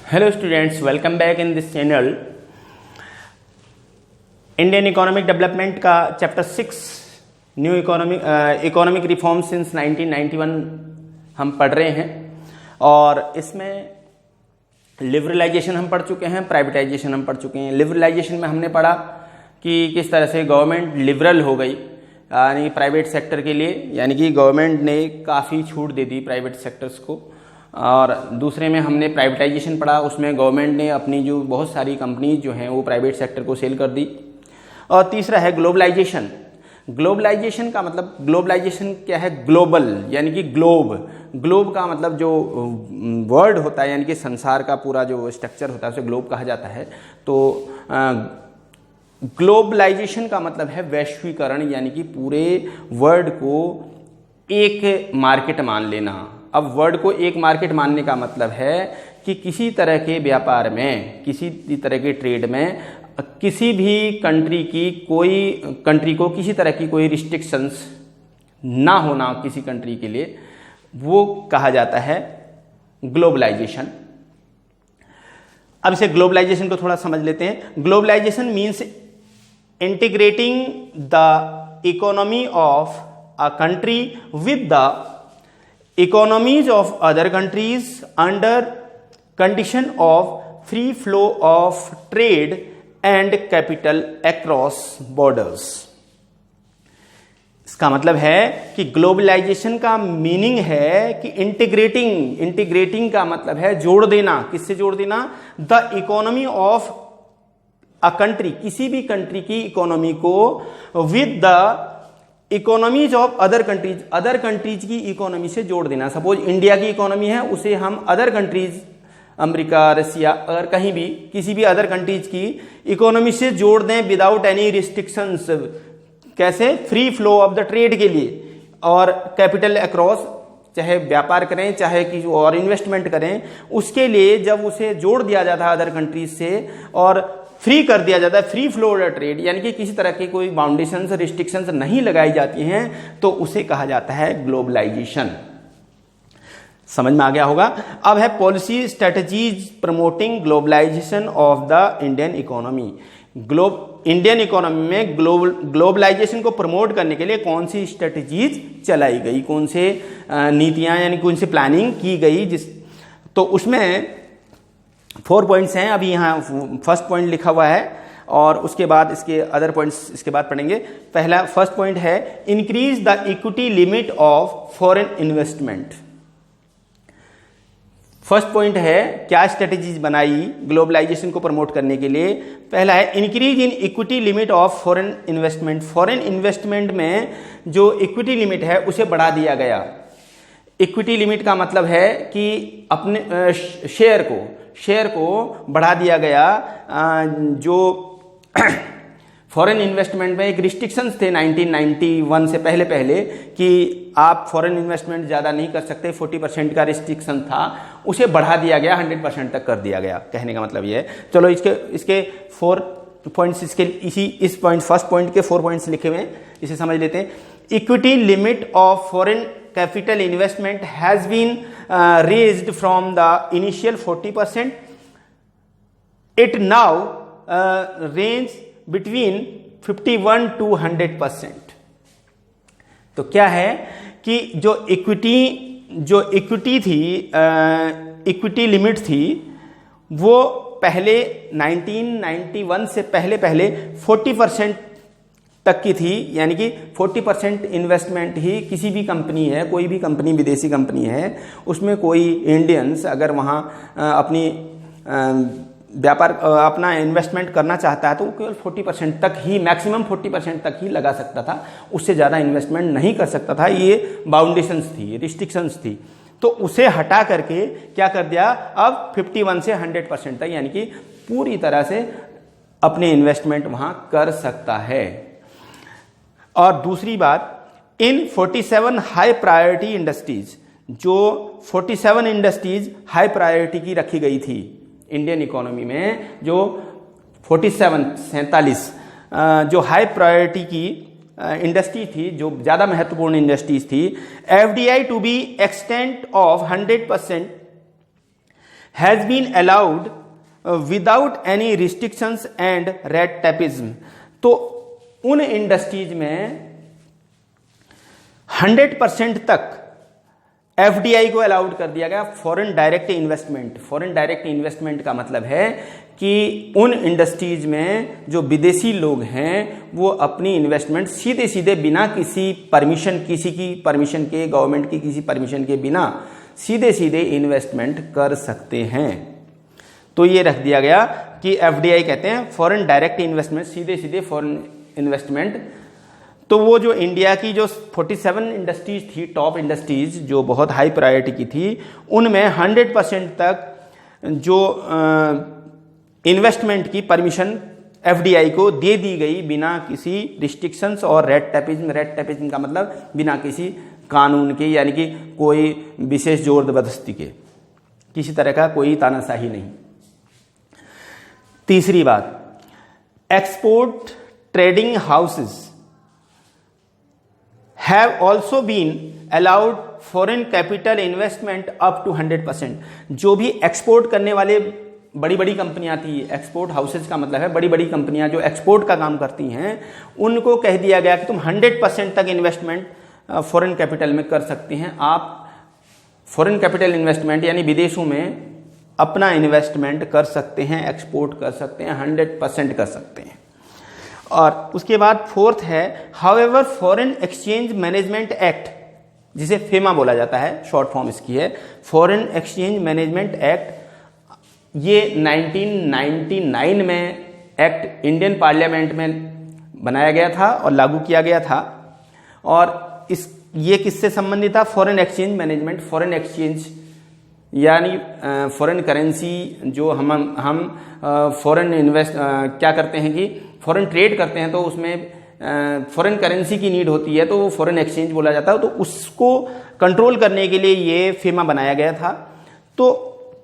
Hello students, welcome back in this channel. Indian economic development का chapter 6 new economic reforms since 1991 हम पढ़ रहे हैं और इसमें लिबरलाइजेशन हम पढ़ चुके हैं, प्राइवेटाइजेशन हम पढ़ चुके हैं। लिबरलाइजेशन में हमने पढ़ा कि किस तरह से गवर्नमेंट लिबरल हो गई यानी प्राइवेट सेक्टर के लिए, यानी कि गवर्नमेंट ने काफ़ी छूट दे दी प्राइवेट सेक्टर्स को। और दूसरे में हमने प्राइवेटाइजेशन पढ़ा, उसमें गवर्नमेंट ने अपनी जो बहुत सारी कंपनीज जो हैं वो प्राइवेट सेक्टर को सेल कर दी। और तीसरा है ग्लोबलाइजेशन। ग्लोबलाइजेशन का मतलब, ग्लोबलाइजेशन क्या है? ग्लोबल यानी कि ग्लोब का मतलब जो वर्ड होता है यानी कि संसार का पूरा जो स्ट्रक्चर होता है उसे ग्लोब कहा जाता है। तो ग्लोबलाइजेशन का मतलब है वैश्वीकरण, यानी कि पूरे वर्ल्ड को एक मार्केट मान लेना। अब वर्ल्ड को एक मार्केट मानने का मतलब है कि किसी तरह के व्यापार में, किसी तरह के ट्रेड में किसी भी कंट्री को किसी तरह की कोई रिस्ट्रिक्शंस ना होना किसी कंट्री के लिए, वो कहा जाता है ग्लोबलाइजेशन। अब इसे ग्लोबलाइजेशन को थोड़ा समझ लेते हैं। Globalisation means integrating the economy of a country with the economies of other countries under condition of free flow of trade and capital across borders। इसका मतलब है कि ग्लोबलाइजेशन का मीनिंग है कि इंटीग्रेटिंग का मतलब है जोड़ देना। किससे जोड़ देना? The economy of a country, किसी भी कंट्री की इकोनॉमी को with the economies of other countries की इकोनॉमी से जोड़ देना। सपोज इंडिया की इकोनॉमी है, उसे हम अदर कंट्रीज, अमेरिका, रसिया, अगर कहीं भी किसी भी अदर कंट्रीज की इकोनॉमी से जोड़ दें विदाउट एनी रिस्ट्रिक्शंस। कैसे? Free flow of the trade के लिए और कैपिटल अक्रॉस, चाहे व्यापार करें चाहे किसी और इन्वेस्टमेंट करें, उसके लिए जब उसे जोड़ दिया जाता है अदर कंट्रीज से और फ्री कर दिया जाता है, फ्री फ्लो ऑफ ट्रेड, यानी कि किसी तरह की कोई बाउंडेशंस, रिस्ट्रिक्शंस नहीं लगाई जाती हैं, तो उसे कहा जाता है ग्लोबलाइजेशन। समझ में आ गया होगा। अब है policy strategies promoting globalisation of the Indian economy. Indian economy में ग्लोबलाइजेशन को प्रमोट करने के लिए कौन सी स्ट्रेटजीज चलाई गई, कौन से नीतियां यानी कौन सी प्लानिंग की गई, तो उसमें 4 पॉइंट्स हैं। अभी यहाँ फर्स्ट पॉइंट लिखा हुआ है और उसके बाद इसके अदर पॉइंट्स इसके बाद पढ़ेंगे। फर्स्ट पॉइंट है increase the equity limit of foreign investment. First point है क्या स्ट्रेटेजीज बनाई ग्लोबलाइजेशन को प्रमोट करने के लिए। पहला है increase in equity limit of foreign investment. Foreign investment में जो इक्विटी लिमिट है उसे बढ़ा दिया गया। इक्विटी लिमिट का मतलब है कि अपने शेयर को बढ़ा दिया गया। जो फॉरेन इन्वेस्टमेंट में एक रिस्ट्रिक्शंस थे 1991 से पहले कि आप फॉरेन इन्वेस्टमेंट ज़्यादा नहीं कर सकते, 40% का रिस्ट्रिक्शन था, उसे बढ़ा दिया गया, 100% तक कर दिया गया। कहने का मतलब ये है। चलो इसके 4 पॉइंट्स, इस पॉइंट फर्स्ट पॉइंट के 4 पॉइंट्स लिखे हुए हैं, इसे समझ लेते हैं। Equity limit of foreign capital investment has been raised from the initial 40%. It now range between 51 to 100%. तो क्या है कि जो इक्विटी थी, इक्विटी लिमिट थी, वो पहले 1991 से पहले 40% तक की थी, यानी कि 40% इन्वेस्टमेंट ही किसी भी कंपनी है, कोई भी कंपनी विदेशी कंपनी है, उसमें कोई इंडियंस अगर वहाँ अपनी व्यापार अपना इन्वेस्टमेंट करना चाहता है तो वो केवल 40% तक ही, मैक्सिमम 40% तक ही लगा सकता था, उससे ज़्यादा इन्वेस्टमेंट नहीं कर सकता था। ये बाउंडेशंस थी, रिस्ट्रिक्शंस थी। तो उसे हटा करके क्या कर दिया, अब 51 से 100% तक, यानी कि पूरी तरह से अपने इन्वेस्टमेंट वहाँ कर सकता है। और दूसरी बात, इन 47 हाई प्रायोरिटी इंडस्ट्रीज, जो 47 इंडस्ट्रीज हाई प्रायोरिटी की रखी गई थी इंडियन इकोनॉमी में, जो 47 जो हाई प्रायोरिटी की इंडस्ट्री थी, जो ज़्यादा महत्वपूर्ण इंडस्ट्रीज थी, FDI to be extent of 100% has been allowed without any restrictions and red tapism. तो उन इंडस्ट्रीज में 100% तक एफडीआई को अलाउड कर दिया गया, foreign direct investment. Foreign direct investment का मतलब है कि उन इंडस्ट्रीज में जो विदेशी लोग हैं वो अपनी इन्वेस्टमेंट सीधे सीधे बिना किसी परमिशन, किसी की परमिशन के, गवर्नमेंट की किसी परमिशन के बिना सीधे सीधे इन्वेस्टमेंट कर सकते हैं। तो ये रख दिया गया कि एफडीआई कहते हैं फॉरेन डायरेक्ट इन्वेस्टमेंट, सीधे सीधे फॉरेन इन्वेस्टमेंट। तो वो जो इंडिया की जो 47 इंडस्ट्रीज थी, टॉप इंडस्ट्रीज जो बहुत हाई प्रायोरिटी की थी, उनमें 100% तक जो इन्वेस्टमेंट की परमिशन एफडीआई को दे दी गई बिना किसी रिस्ट्रिक्शंस और रेड टेपिज्म। रेड टेपिज्म का मतलब बिना किसी कानून के, यानी कि कोई विशेष जोर जबरदस्ती के, किसी तरह का कोई तानाशाही नहीं। तीसरी बात, export trading houses have also been allowed foreign capital investment up to 100%। जो भी एक्सपोर्ट करने वाले बड़ी बड़ी कंपनियां थी, एक्सपोर्ट हाउसेज का मतलब है बड़ी बड़ी कंपनियां जो एक्सपोर्ट का काम करती हैं, उनको कह दिया गया कि तुम 100% तक इन्वेस्टमेंट फॉरेन कैपिटल में कर सकती हैं। आप फॉरेन कैपिटल इन्वेस्टमेंट यानी विदेशों में अपना इन्वेस्टमेंट कर सकते हैं, एक्सपोर्ट कर सकते हैं, 100% कर सकते हैं। और उसके बाद फोर्थ है, however foreign exchange management act, जिसे फेमा बोला जाता है, शॉर्ट फॉर्म इसकी है फॉरेन एक्सचेंज मैनेजमेंट एक्ट। ये 1999 में एक्ट इंडियन पार्लियामेंट में बनाया गया था और लागू किया गया था। और ये किससे संबंधित था? Foreign exchange management. Foreign exchange यानी फॉरेन करेंसी, जो हम फॉरेन क्या करते हैं कि फॉरेन ट्रेड करते हैं तो उसमें फॉरेन करेंसी की नीड होती है, तो वो फॉरेन एक्सचेंज बोला जाता है। तो उसको कंट्रोल करने के लिए ये फेमा बनाया गया था। तो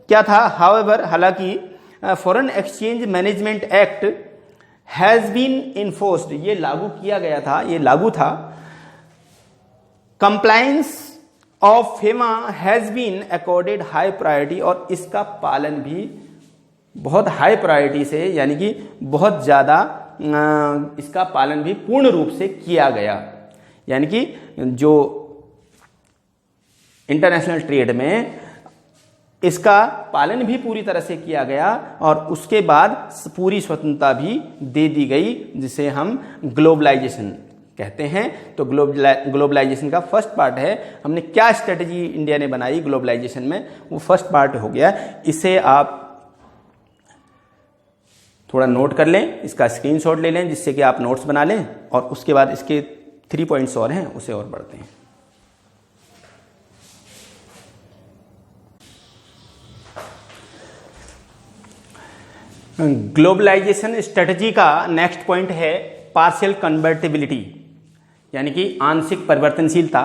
क्या था? हाउएवर, हालांकि foreign exchange management act has been enforced, ये लागू किया गया था, ये लागू था। Compliance of FEMA has been accorded high priority, और इसका पालन भी बहुत हाई प्रायोरिटी से, यानी कि बहुत ज्यादा इसका पालन भी पूर्ण रूप से किया गया। यानी कि जो इंटरनेशनल ट्रेड में इसका पालन भी पूरी तरह से किया गया, और उसके बाद पूरी स्वतंत्रता भी दे दी गई, जिसे हम ग्लोबलाइजेशन कहते हैं। तो ग्लोबलाइजेशन का फर्स्ट पार्ट है, हमने क्या स्ट्रेटजी इंडिया ने बनाई ग्लोबलाइजेशन में, वो फर्स्ट पार्ट हो गया। इसे आप थोड़ा नोट कर लें, इसका स्क्रीनशॉट ले लें, जिससे कि आप नोट्स बना लें, और उसके बाद इसके 3 पॉइंट्स और हैं, उसे और बढ़ते हैं। ग्लोबलाइजेशन स्ट्रेटजी का नेक्स्ट पॉइंट है पार्शियल कन्वर्टिबिलिटी, यानी कि आंशिक परिवर्तनशीलता।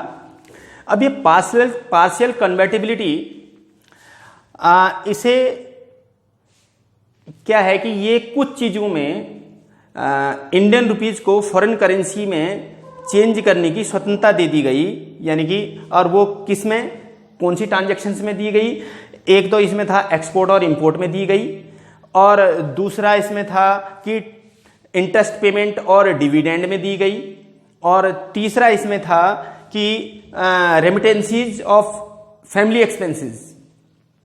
अब ये पार्शियल कन्वर्टिबिलिटी, इसे क्या है कि ये कुछ चीजों में इंडियन रुपीज को फॉरेन करेंसी में चेंज करने की स्वतंत्रता दे दी गई, यानी कि, और वो किस में, कौन सी ट्रांजैक्शंस में दी गई? एक तो इसमें था एक्सपोर्ट और इंपोर्ट में दी गई, और दूसरा इसमें था कि इंटरेस्ट पेमेंट और डिविडेंड में दी गई, और तीसरा इसमें था कि रेमिटेंसीज ऑफ फैमिली एक्सपेंसेस।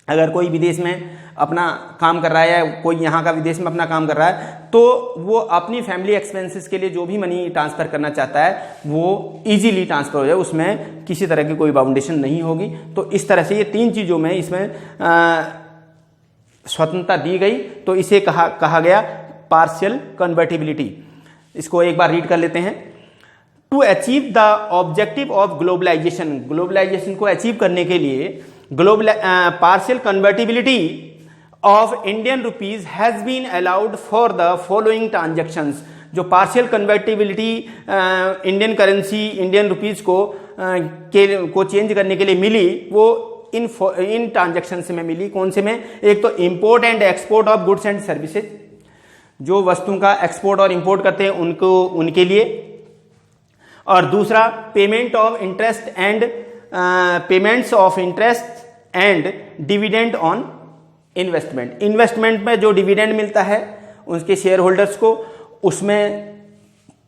अगर कोई विदेश में अपना काम कर रहा है या कोई यहाँ का विदेश में अपना काम कर रहा है, तो वो अपनी फैमिली एक्सपेंसेस के लिए जो भी मनी ट्रांसफर करना चाहता है वो इजीली ट्रांसफर हो जाए, उसमें किसी तरह की कोई बाउंडेशन नहीं होगी। तो इस तरह से ये 3 चीजों में इसमें स्वतंत्रता दी गई, तो इसे कहा गया पार्शियल कन्वर्टिबिलिटी। इसको एक बार रीड कर लेते हैं। To achieve the objective of globalization, globalization को अचीव करने के लिए partial convertibility of Indian rupees has been allowed for the following transactions. जो partial convertibility Indian currency, Indian rupees को चेंज करने के लिए मिली, वो इन ट्रांजैक्शंस में मिली। कौन से में? एक तो import and export of goods and services, जो वस्तुओं का एक्सपोर्ट और इंपोर्ट करते हैं उनके लिए, और दूसरा payments of interest and dividend on investment में जो डिविडेंड मिलता है उनके शेयर होल्डर्स को, उसमें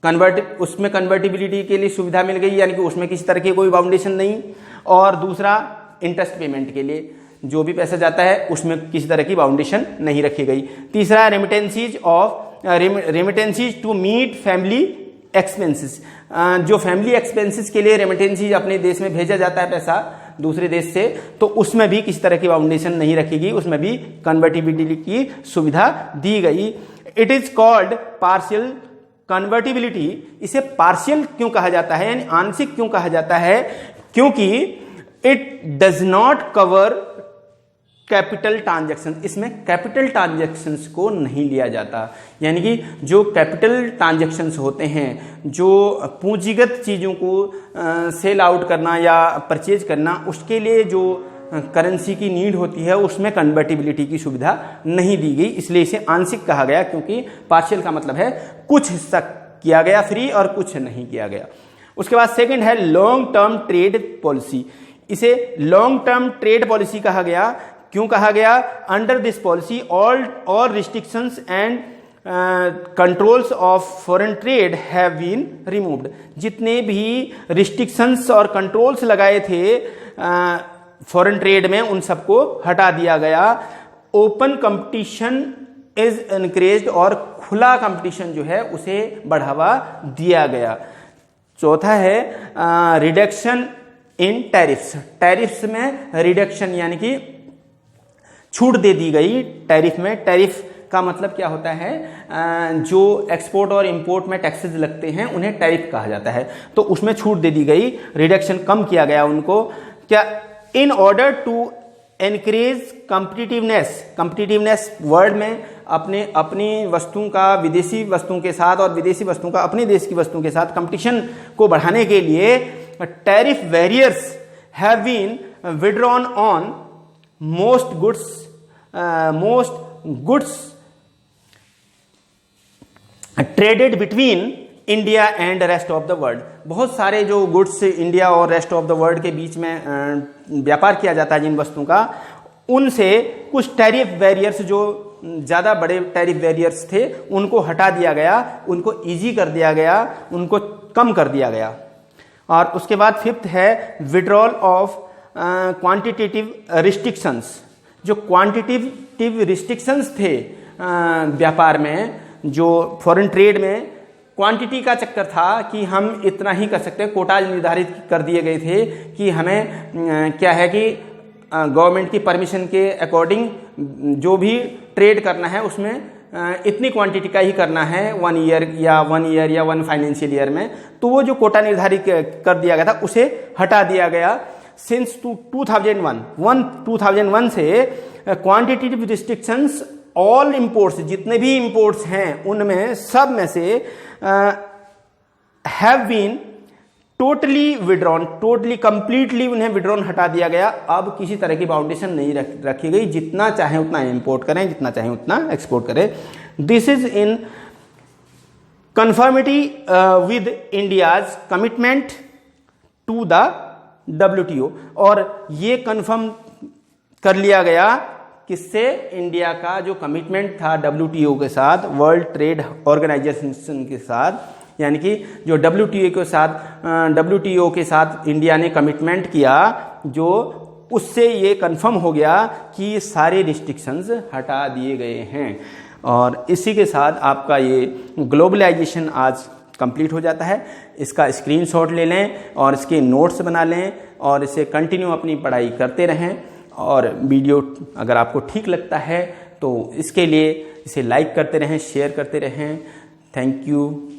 कन्वर्टिबिलिटी के लिए सुविधा मिल गई, यानी कि उसमें किसी तरह की कोई बाउंडेशन नहीं। और दूसरा इंटरेस्ट पेमेंट के लिए जो भी पैसा जाता है उसमें किसी तरह की बाउंडेशन नहीं रखी गई। तीसरा remittances to meet family expenses, जो फैमिली एक्सपेंसेस के लिए रेमिटेंसीज अपने देश में भेजा जाता है पैसा दूसरे देश से, तो उसमें भी किसी तरह की बाउंडेशन नहीं रखी गई, उसमें भी कन्वर्टिबिलिटी की सुविधा दी गई। It is called partial convertibility. इसे पार्शियल क्यों कहा जाता है, यानी आंशिक क्यों कहा जाता है, क्योंकि it does not cover capital transaction, इसमें कैपिटल ट्रांजैक्शंस को नहीं लिया जाता। यानी कि जो कैपिटल ट्रांजैक्शंस होते हैं, जो पूंजीगत चीज़ों को सेल आउट करना या परचेज करना, उसके लिए जो करेंसी की नीड होती है उसमें कन्वर्टिबिलिटी की सुविधा नहीं दी गई, इसलिए इसे आंशिक कहा गया। क्योंकि पार्शियल का मतलब है कुछ हिस्सा किया गया फ्री और कुछ नहीं किया गया। उसके बाद सेकंड है लॉन्ग टर्म ट्रेड पॉलिसी। इसे लॉन्ग टर्म ट्रेड पॉलिसी कहा गया। क्यों कहा गया? Under this policy all restrictions and controls of foreign trade have been removed. जितने भी रिस्ट्रिक्शंस और कंट्रोल्स लगाए थे फॉरेन ट्रेड में, उन सबको हटा दिया गया। ओपन कंपटीशन इज एनकरेज्ड, और खुला कंपटीशन जो है उसे बढ़ावा दिया गया। चौथा है रिडक्शन इन टैरिफ्स। टैरिफ्स में रिडक्शन यानी कि छूट दे दी गई टैरिफ में। टैरिफ का मतलब क्या होता है? जो एक्सपोर्ट और इंपोर्ट में टैक्सेस लगते हैं उन्हें टैरिफ कहा जाता है, तो उसमें छूट दे दी गई, रिडक्शन कम किया गया उनको। क्या? In order to encourage competitiveness world में अपनी वस्तुओं का विदेशी वस्तुओं के साथ और विदेशी वस्तुओं का अपने देश की वस्तुओं के साथ कंपटीशन को बढ़ाने के लिए tariff barriers have been withdrawn on most goods traded between India and rest of the world. बहुत सारे जो गुड्स इंडिया और रेस्ट ऑफ द वर्ल्ड के बीच में व्यापार किया जाता है जिन वस्तुओं का, उनसे कुछ टैरिफ बैरियर्स, जो ज़्यादा बड़े टैरिफ बैरियर्स थे, उनको हटा दिया गया, उनको इजी कर दिया गया, उनको कम कर दिया गया। और उसके बाद फिफ्थ है विड्रॉल ऑफ क्वांटिटेटिव रिस्ट्रिक्शंस। जो क्वांटिटेटिव रिस्ट्रिक्शंस थे व्यापार में, जो फॉरेन ट्रेड में क्वांटिटी का चक्कर था कि हम इतना ही कर सकते हैं, कोटाज निर्धारित कर दिए गए थे कि हमें क्या है कि गवर्नमेंट की परमिशन के अकॉर्डिंग जो भी ट्रेड करना है उसमें इतनी क्वांटिटी का ही करना है, 1 ईयर या 1 फाइनेंशियल ईयर में। तो वो जो कोटा निर्धारित कर दिया गया था उसे हटा दिया गया। सिंस 2001 से क्वांटिटेटिव रिस्ट्रिक्शंस ऑल इंपोर्ट्स, जितने भी इंपोर्ट्स हैं उनमें सब में से have been totally withdrawn, totally completely उन्हें विड्रॉन हटा दिया गया। अब किसी तरह की बाउंडेशन नहीं रखी गई, जितना चाहे उतना इंपोर्ट करें, जितना चाहे उतना एक्सपोर्ट करें। This is in conformity with India's commitment to the WTO। और ये कंफर्म कर लिया गया किससे? इंडिया का जो कमिटमेंट था WTO के साथ, वर्ल्ड ट्रेड ऑर्गेनाइजेशन के साथ, यानी कि जो WTO के साथ इंडिया ने कमिटमेंट किया, जो उससे ये कंफर्म हो गया कि ये सारे रिस्ट्रिक्शंस हटा दिए गए हैं। और इसी के साथ आपका ये ग्लोबलाइजेशन आज कंप्लीट हो जाता है। इसका स्क्रीनशॉट ले लें और इसके नोट्स बना लें और इसे कंटिन्यू अपनी पढ़ाई करते रहें। और वीडियो अगर आपको ठीक लगता है तो इसके लिए इसे लाइक करते रहें, शेयर करते रहें। Thank you.